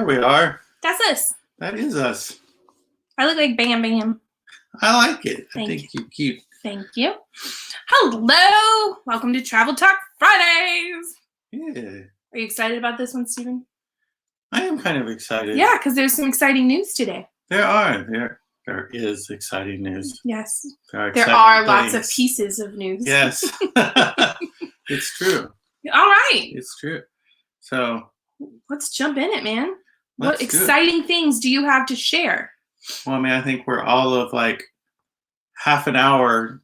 we are. That's us. That is us. I look like Bam Bam. I like it. I Thank think you're cute. Thank you. Hello. Welcome to Travel Talk Fridays. Yeah. Are you excited about this one, Stephen? I am kind of excited. Yeah, because there's some exciting news today. There is exciting news. Yes. There are lots of pieces of news. Yes. It's true. All right. It's true. So let's jump in it, man. What exciting things do you have to share? Well, I mean, I think we're all of like half an hour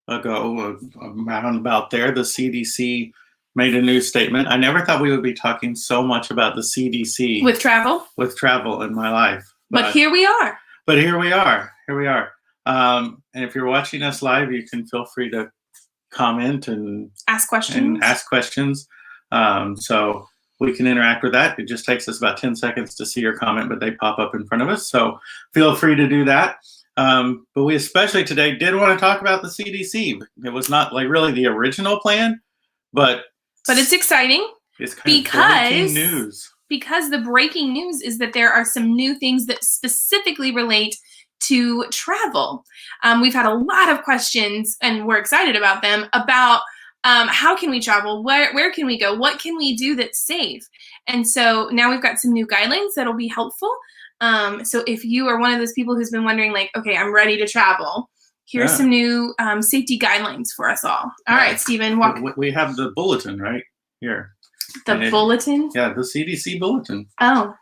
ago, around about there, the CDC made a new statement. I never thought we would be talking so much about the CDC with travel in my life. But here we are. But here we are. And if you're watching us live, you can feel free to comment and ask questions. So we can interact with that. It just takes us about 10 seconds to see your comment, but they pop up in front of us. So feel free to do that. But we especially today did want to talk about the CDC. It was not like really the original plan, but it's exciting. It's kind of breaking news. Because the breaking news is that there are some new things that specifically relate to travel. We've had a lot of questions, and we're excited about them, about how can we travel? Where can we go? What can we do that's safe? And so now we've got some new guidelines that'll be helpful. So if you are one of those people who's been wondering, like, okay, I'm ready to travel, here's some new safety guidelines for us all. All right, Stephen, we have the bulletin right here. The bulletin? Yeah, the CDC bulletin. Oh.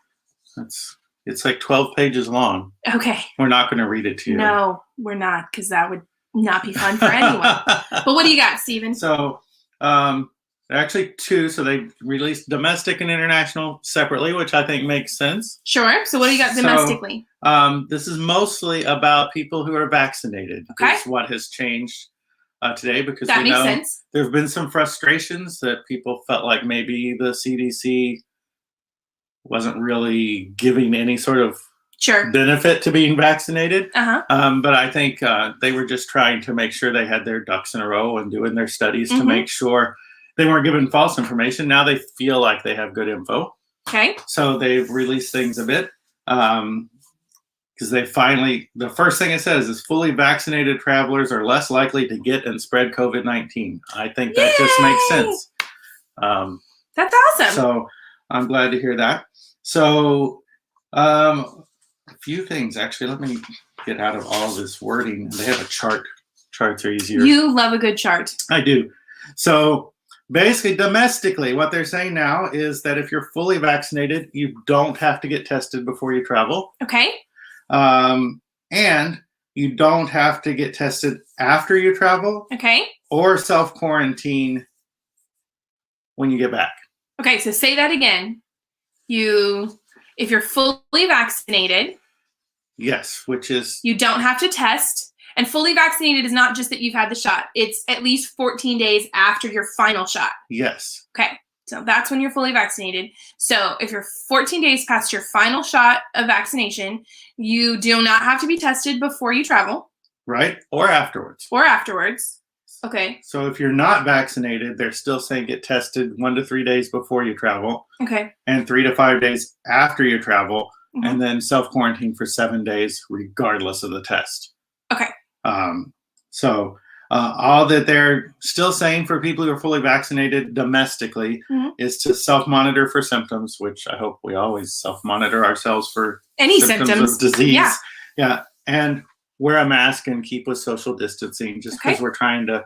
It's like 12 pages long. Okay. We're not going to read it to you. No, we're not, because that would not be fun for anyone. But what do you got, Stephen? So, actually two. So they released domestic and international separately, which I think makes sense. Sure. So what do you got domestically? This is mostly about people who are vaccinated. Okay. That's what has changed today, because that we makes know sense. There have been some frustrations that people felt like maybe the CDC wasn't really giving any sort of benefit to being vaccinated. But I think they were just trying to make sure they had their ducks in a row and doing their studies to make sure they weren't given false information. Now they feel like they have good info. Okay. So they've released things a bit. Because the first thing it says is fully vaccinated travelers are less likely to get and spread COVID-19. I think that just makes sense. That's awesome. So I'm glad to hear that. So a few things, actually. Let me get out of all this wording. They have a chart. Charts are easier. You love a good chart. I do. So basically, domestically, what they're saying now is that if you're fully vaccinated, you don't have to get tested before you travel. Okay. And you don't have to get tested after you travel. Okay. Or self-quarantine when you get back. Okay, so say that again. If you're fully vaccinated. Yes, which is. You don't have to test. And fully vaccinated is not just that you've had the shot. It's at least 14 days after your final shot. Yes. Okay. So that's when you're fully vaccinated. So if you're 14 days past your final shot of vaccination, you do not have to be tested before you travel. Right. Or afterwards. Okay. So if you're not vaccinated, they're still saying get tested 1 to 3 days before you travel. Okay. And 3 to 5 days after you travel. And then self-quarantine for 7 days, regardless of the test. Okay. All that they're still saying for people who are fully vaccinated domestically is to self-monitor for symptoms, which I hope we always self-monitor ourselves for any symptoms of disease. Yeah. And wear a mask and keep with social distancing, just because we're trying to.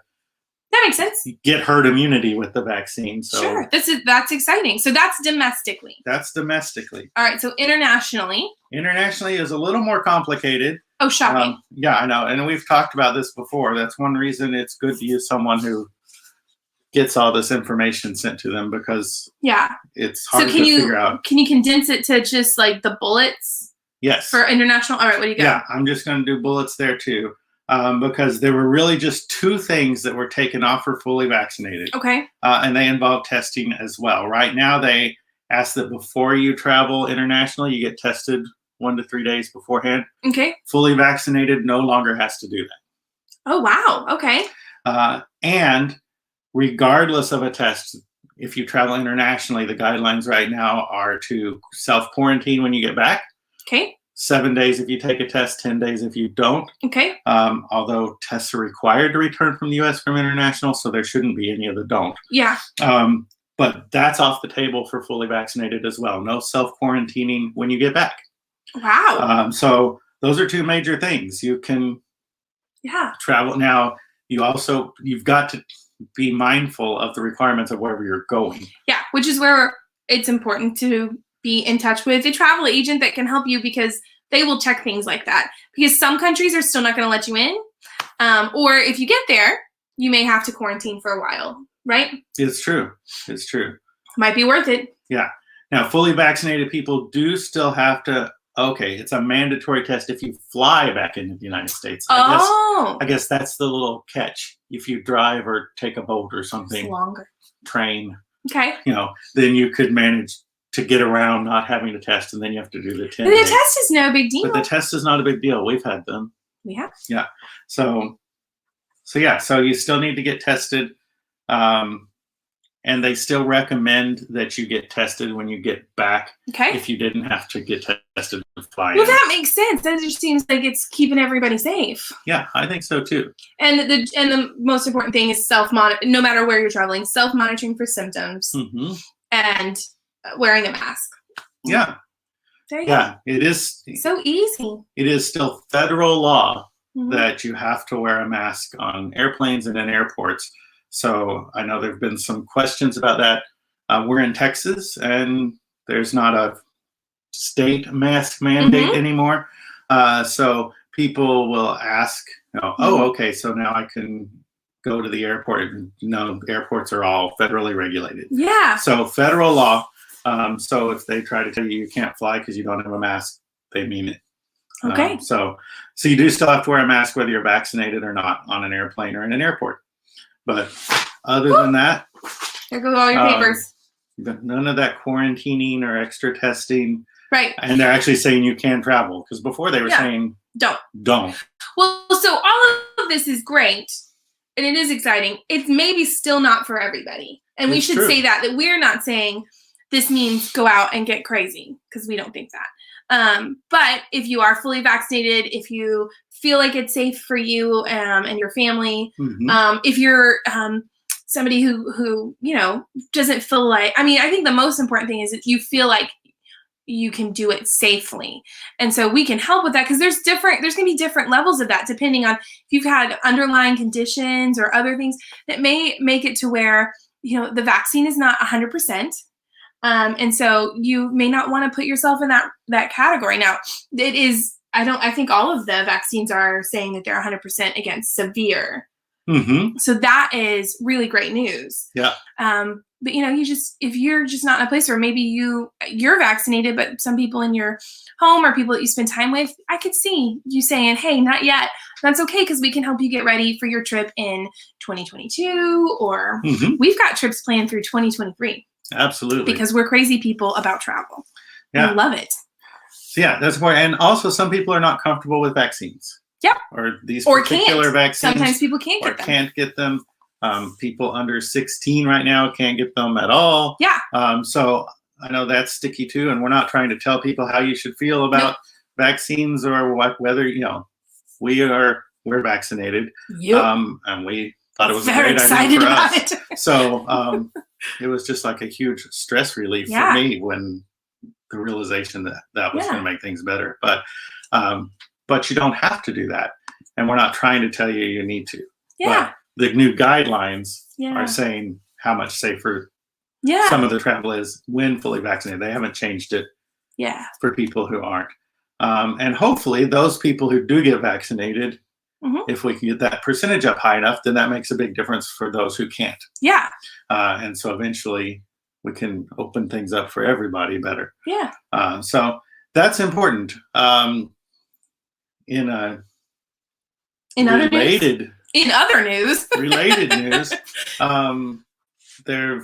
That makes sense. Get herd immunity with the vaccine. So sure, that's exciting. So that's domestically. All right. So internationally. Internationally is a little more complicated. Oh, shocking. Yeah, I know. And we've talked about this before. That's one reason it's good to use someone who gets all this information sent to them, because it's hard to figure out. Can you condense it to just like the bullets? Yes. For international? All right, what do you got? Yeah, I'm just going to do bullets there too, because there were really just two things that were taken off for fully vaccinated. Okay. And they involve testing as well. Right now, they ask that before you travel internationally, you get tested 1 to 3 days beforehand. Okay. Fully vaccinated no longer has to do that. Oh, wow. Okay. And regardless of a test, if you travel internationally, the guidelines right now are to self-quarantine when you get back. Okay. 7 days if you take a test, 10 days if you don't. Okay. Although tests are required to return from the U.S. from international, so there shouldn't be any of the don't. Yeah. But that's off the table for fully vaccinated as well. No self-quarantining when you get back. Wow. So those are two major things. You can travel. Now, you've got to be mindful of the requirements of wherever you're going. Yeah, which is where it's important to be in touch with a travel agent that can help you, because they will check things like that. Because some countries are still not going to let you in. Or if you get there, you may have to quarantine for a while, right? It's true. It's true. Might be worth it. Yeah. Now, fully vaccinated people do still have to, it's a mandatory test if you fly back into the United States. I guess that's the little catch. If you drive or take a boat or something, it's longer. Train, okay, then you could manage to get around not having to test, and then you have to do the 10 days. The test is no big deal. But the test is not a big deal. We've had them. We have. Yeah. So you still need to get tested. And they still recommend that you get tested when you get back. Okay. If you didn't have to get tested to fly in. That makes sense. That just seems like it's keeping everybody safe. Yeah, I think so too. And the most important thing is self-monitor. No matter where you're traveling, self-monitoring for symptoms and wearing a mask. Yeah. There you go. It is so easy. It is still federal law that you have to wear a mask on airplanes and in airports. So I know there have been some questions about that. We're in Texas, and there's not a state mask mandate anymore. So people will ask, okay, so now I can go to the airport. No, airports are all federally regulated. Yeah. So federal law. So if they try to tell you can't fly because you don't have a mask, they mean it. Okay. So you do still have to wear a mask whether you're vaccinated or not on an airplane or in an airport. But other than that, there go all your papers. None of that quarantining or extra testing. Right. And they're actually saying you can travel, because before they were saying don't. Well, so all of this is great, and it is exciting. It's maybe still not for everybody, and we should say that we're not saying this means go out and get crazy, because we don't think that. But if you are fully vaccinated, if you feel like it's safe for you and your family, if you're somebody who doesn't feel like, I think the most important thing is that you feel like you can do it safely. And so we can help with that, because there's going to be different levels of that depending on if you've had underlying conditions or other things that may make it to where, the vaccine is not 100%. And so you may not want to put yourself in that category. Now, it is, I think all of the vaccines are saying that they're 100% against severe. So that is really great news. Yeah. But if you're just not in a place where maybe you're vaccinated, but some people in your home or people that you spend time with, I could see you saying, hey, not yet. That's okay, because we can help you get ready for your trip in 2022, or we've got trips planned through 2023. Absolutely. Because we're crazy people about travel. Yeah. We love it. So yeah, that's why. And also some people are not comfortable with vaccines. Yep. Or these particular vaccines. Sometimes people can't get them. People under 16 right now can't get them at all. Yeah. So I know that's sticky too. And we're not trying to tell people how you should feel about vaccines or whether, we're vaccinated. Yep. And we thought it was very a great excited idea for about us. it. So it was just like a huge stress relief for me when the realization that was going to make things better. But you don't have to do that. And we're not trying to tell you need to. Yeah. But the new guidelines are saying how much safer some of the travel is when fully vaccinated. They haven't changed it for people who aren't. And hopefully those people who do get vaccinated, if we can get that percentage up high enough, then that makes a big difference for those who can't. Yeah. And so eventually we can open things up for everybody better. Yeah. So that's important. In other news, related news, there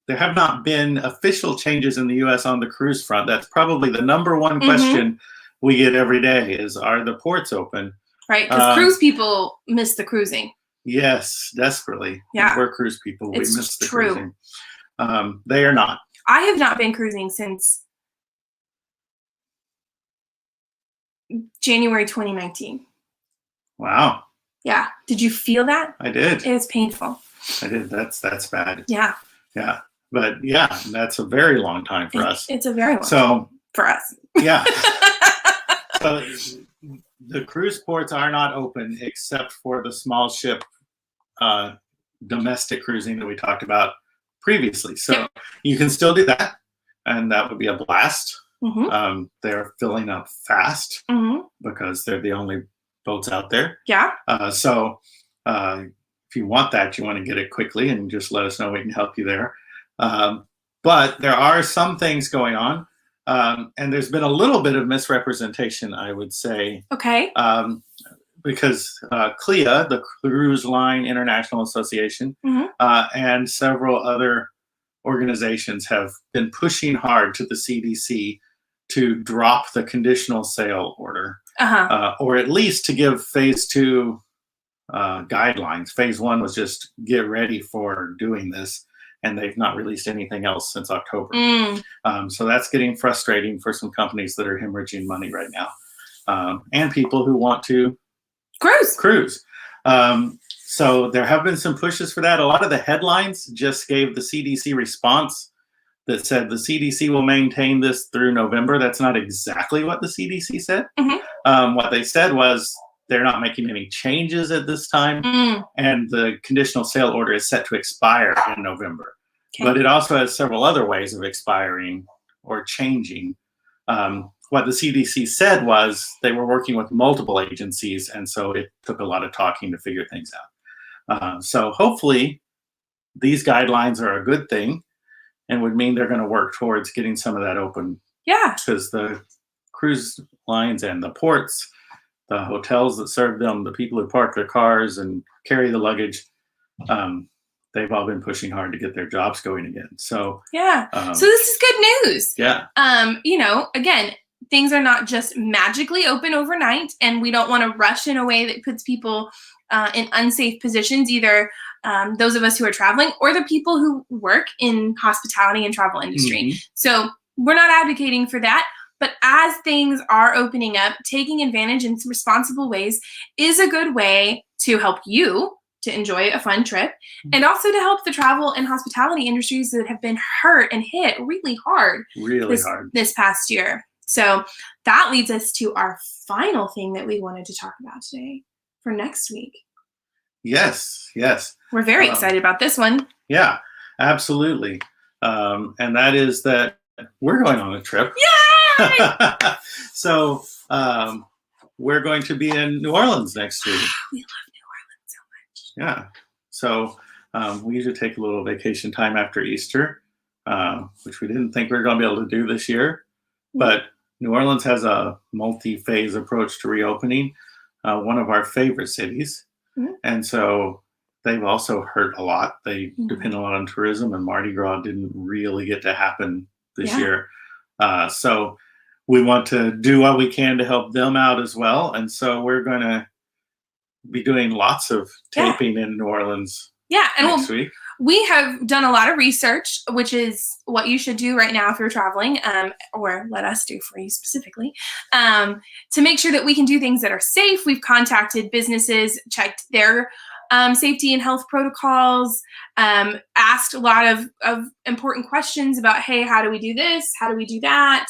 have not been official changes in the U.S. on the cruise front. That's probably the number one question we get every day: is are the ports open? Right, because cruise people miss the cruising. Yes, desperately. Yeah, we're cruise people. We miss the cruising. They are not. I have not been cruising since January 2019. Wow. Yeah. Did you feel that? I did. It was painful. I did. That's bad. Yeah. Yeah. But yeah, that's a very long time for us. It's a very long time for us. Yeah. So the cruise ports are not open except for the small ship domestic cruising that we talked about previously. So you can still do that, and that would be a blast. Mm-hmm. They're filling up fast because they're the only boats out there. Yeah. So if you want that, you want to get it quickly, and just let us know. We can help you there. But there are some things going on, and there's been a little bit of misrepresentation, I would say. Okay. Because CLIA, the Cruise Line International Association, and several other organizations have been pushing hard to the CDC to drop the conditional sail order, or at least to give phase 2 guidelines. Phase 1 was just get ready for doing this, and they've not released anything else since October. So that's getting frustrating for some companies that are hemorrhaging money right now, and people who want to cruise. So there have been some pushes for that. A lot of the headlines just gave the CDC response that said the CDC will maintain this through November. That's not exactly what the CDC said. What they said was they're not making any changes at this time, and the conditional sail order is set to expire in November. Okay. But it also has several other ways of expiring or changing. What the CDC said was they were working with multiple agencies, and so it took a lot of talking to figure things out. So hopefully these guidelines are a good thing and would mean they're going to work towards getting some of that open. Yeah. Because the cruise lines and the ports, the hotels that serve them, the people who park their cars and carry the luggage, they've all been pushing hard to get their jobs going again. So yeah. So this is good news. Yeah. Again, things are not just magically open overnight, and we don't want to rush in a way that puts people in unsafe positions, either those of us who are traveling or the people who work in hospitality and travel industry. So we're not advocating for that. But as things are opening up, taking advantage in some responsible ways is a good way to help you to enjoy a fun trip, and also to help the travel and hospitality industries that have been hurt and hit really hard this past year. So that leads us to our final thing that we wanted to talk about today for next week. Yes. We're very excited about this one. Yeah, absolutely. And that is that we're going on a trip. Yay! So we're going to be in New Orleans next week. We love New Orleans so much. Yeah. So we usually take a little vacation time after Easter, which we didn't think we were going to be able to do this year. But New Orleans has a multi-phase approach to reopening, one of our favorite cities. And so they've also hurt a lot. They depend a lot on tourism, and Mardi Gras didn't really get to happen this year. So we want to do what we can to help them out as well. And so we're going to be doing lots of taping in New Orleans next week. We have done a lot of research, which is what you should do right now if you're traveling, or let us do for you specifically, to make sure that we can do things that are safe. We've contacted businesses, checked their safety and health protocols, asked a lot of important questions about, hey, how do we do this? How do we do that?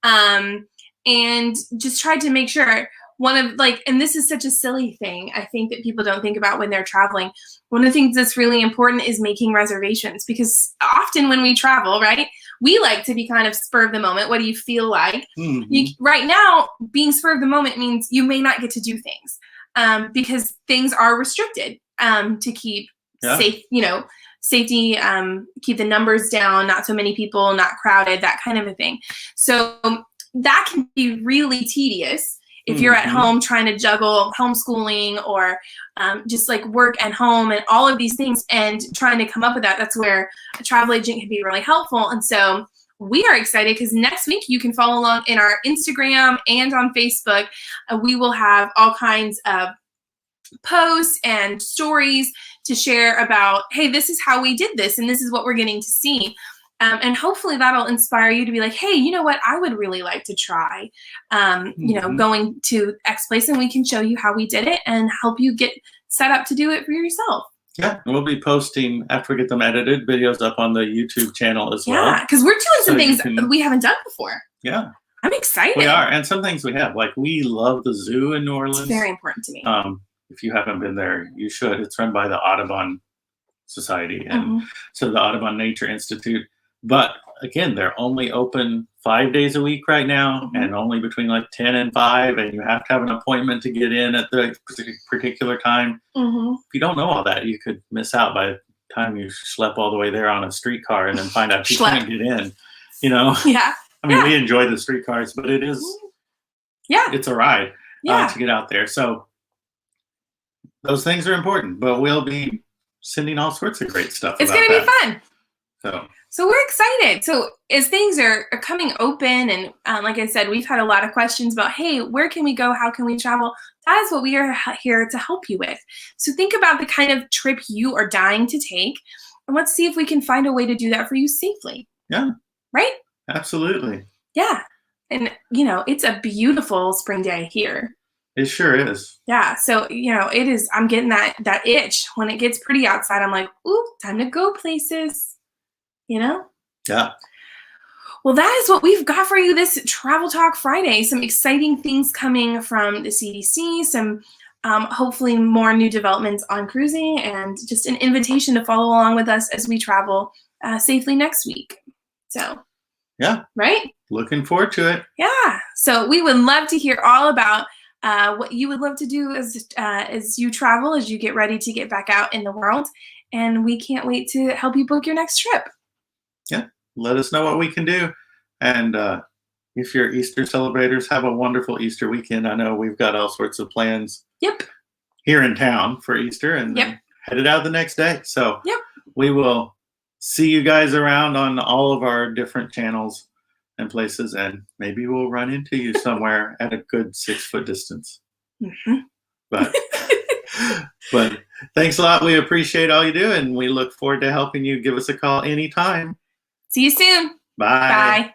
And just tried to make sure and this is such a silly thing, I think, that people don't think about when they're traveling. One of the things that's really important is making reservations, because often when we travel, right, we like to be kind of spur of the moment. What do you feel like? Right now, being spur of the moment means you may not get to do things because things are restricted to keep safe, safety, keep the numbers down, not so many people, not crowded, that kind of a thing. So that can be really tedious if you're at home trying to juggle homeschooling or just like work and home and all of these things and trying to come up with that. That's where a travel agent can be really helpful. And so we are excited because next week you can follow along in our Instagram and on Facebook. We will have all kinds of posts and stories to share about, hey, this is how we did this and this is what we're getting to see. And hopefully that'll inspire you to be like, hey, you know what? I would really like to try, going to X place, and we can show you how we did it and help you get set up to do it for yourself. Yeah, we'll be posting, after we get them edited, videos up on the YouTube channel as well. Yeah, because we're doing some things we haven't done before. Yeah. I'm excited. We are, and some things we have. Like, we love the zoo in New Orleans. It's very important to me. If you haven't been there, you should. It's run by the Audubon Society, and so the Audubon Nature Institute. But again, they're only open 5 days a week right now, and only between like 10 and 5, and you have to have an appointment to get in at the particular time. If you don't know all that, you could miss out by the time you schlep all the way there on a streetcar and then find out you can't get in, you know? Yeah. I mean, we enjoy the streetcars, but it is, it's a ride to get out there. So those things are important, but we'll be sending all sorts of great stuff. It's going to be fun. So we're excited. So as things are coming open, and like I said, we've had a lot of questions about, hey, where can we go? How can we travel? That is what we are here to help you with. So think about the kind of trip you are dying to take, and let's see if we can find a way to do that for you safely. Yeah. Right? Absolutely. Yeah. And, it's a beautiful spring day here. It sure is. Yeah. So, it is, I'm getting that itch when it gets pretty outside. I'm like, ooh, time to go places. Yeah. Well, that is what we've got for you this Travel Talk Friday. Some exciting things coming from the CDC, some hopefully more new developments on cruising, and just an invitation to follow along with us as we travel safely next week. So, yeah. Right? Looking forward to it. Yeah. So we would love to hear all about what you would love to do as you travel, as you get ready to get back out in the world. And we can't wait to help you book your next trip. Yeah, let us know what we can do. And if you're Easter celebrators, have a wonderful Easter weekend. I know we've got all sorts of plans here in town for Easter, and then headed out the next day. So we will see you guys around on all of our different channels and places, and maybe we'll run into you somewhere at a good 6 foot distance. But thanks a lot. We appreciate all you do, and we look forward to helping you. Give us a call anytime. See you soon. Bye. Bye.